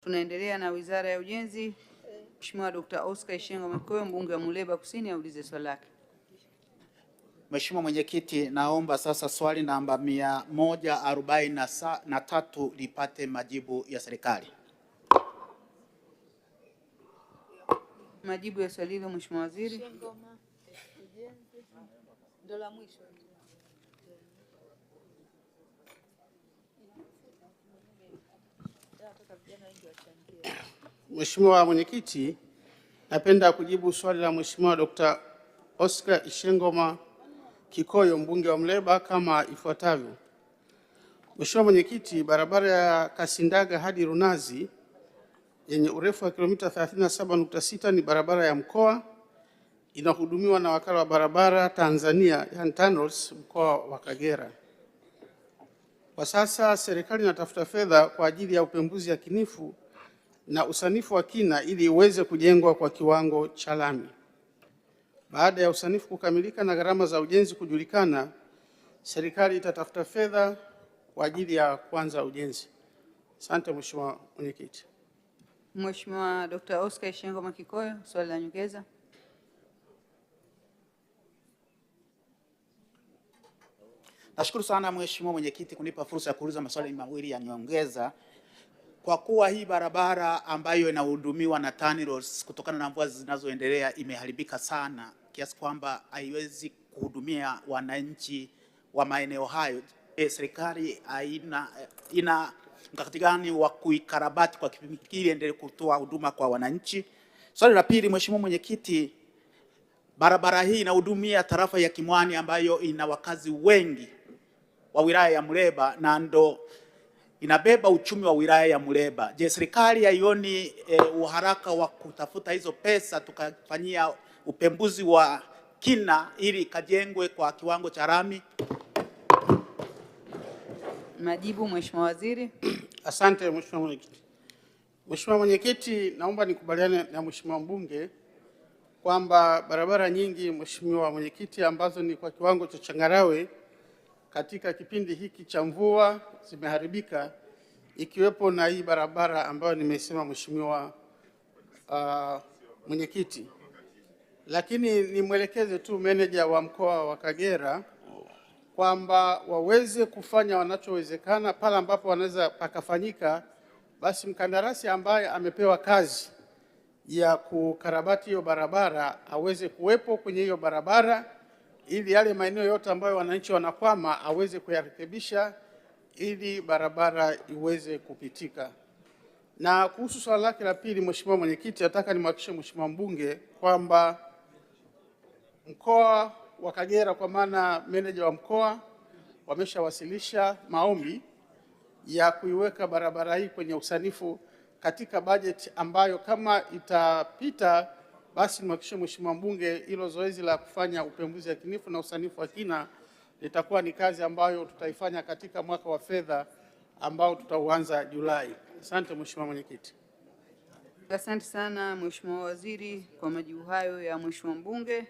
Tunaendelea na Wizara ya Ujenzi. Mheshimiwa Dr. Oscar Ishengo Mikoyo, mbunge wa Muleba Kusini, aulize swali lake. Mheshimiwa Mwenyekiti, naomba sasa swali namba 143 lipate majibu ya serikali. Majibu ya swali hilo Mheshimiwa Waziri. Mheshimiwa Mwenyekiti, napenda kujibu swali la Mheshimiwa Dr. Oscar Ishengo Mikoyo, mbunge wa Muleba kama ifuatavyo. Mheshimiwa Mwenyekiti, barabara ya Kasindaga hadi Runazi yenye urefu wa kilomita 37.6 ni barabara ya mkoa, inahudumiwa na wakala wa barabara Tanzania yani TANROADS mkoa wa Kagera. Kwa sasa serikali inatafuta fedha kwa ajili ya upembuzi yakinifu na usanifu wa kina ili iweze kujengwa kwa kiwango cha lami. Baada ya usanifu kukamilika na gharama za ujenzi kujulikana, serikali itatafuta fedha kwa ajili ya kuanza ujenzi. Asante Mheshimiwa Mwenyekiti. Mheshimiwa Dr. Oscar Ishengo Mikoyo, swali la nyongeza. Nashukuru sana Mheshimiwa Mwenyekiti kunipa fursa ya kuuliza maswali mawili ya nyongeza. Kwa kuwa hii barabara ambayo inahudumiwa na TANROADS kutokana na mvua zinazoendelea imeharibika sana kiasi kwamba haiwezi kuhudumia wananchi wa maeneo hayo, serikali ina mkakati gani wa kuikarabati kwa kipindi kile endelee kutoa huduma kwa wananchi? Swali la pili, Mheshimiwa Mwenyekiti, barabara hii inahudumia tarafa ya Kimwani ambayo ina wakazi wengi wa wilaya ya Muleba na ndo inabeba uchumi wa wilaya ya Muleba. Je, serikali haioni uharaka wa kutafuta hizo pesa tukafanyia upembuzi wa kina ili kajengwe kwa kiwango cha lami? Majibu Mheshimiwa Waziri. Asante Mheshimiwa Mwenyekiti. Mheshimiwa Mwenyekiti, naomba nikubaliane na Mheshimiwa mbunge kwamba barabara nyingi Mheshimiwa Mwenyekiti ambazo ni kwa kiwango cha changarawe katika kipindi hiki cha mvua zimeharibika, ikiwepo na hii barabara ambayo nimesema Mheshimiwa Mwenyekiti. Lakini nimwelekeze tu meneja wa mkoa wa Kagera kwamba waweze kufanya wanachowezekana pale ambapo wanaweza pakafanyika, basi mkandarasi ambaye amepewa kazi ya kukarabati hiyo barabara aweze kuwepo kwenye hiyo barabara ili yale maeneo yote ambayo wananchi wanakwama aweze kuyarekebisha ili barabara iweze kupitika. Na kuhusu swali lake la pili, Mheshimiwa Mwenyekiti, nataka nimhakikishie Mheshimiwa mbunge kwamba mkoa wa Kagera kwa maana meneja wa mkoa wameshawasilisha maombi ya kuiweka barabara hii kwenye usanifu katika bajeti ambayo kama itapita, basi nimhakikishie Mheshimiwa mbunge hilo zoezi la kufanya upembuzi yakinifu na usanifu wa kina litakuwa ni kazi ambayo tutaifanya katika mwaka wa fedha ambao tutauanza Julai. Asante Mheshimiwa Mwenyekiti. Asante sana Mheshimiwa Waziri kwa majibu hayo ya Mheshimiwa mbunge.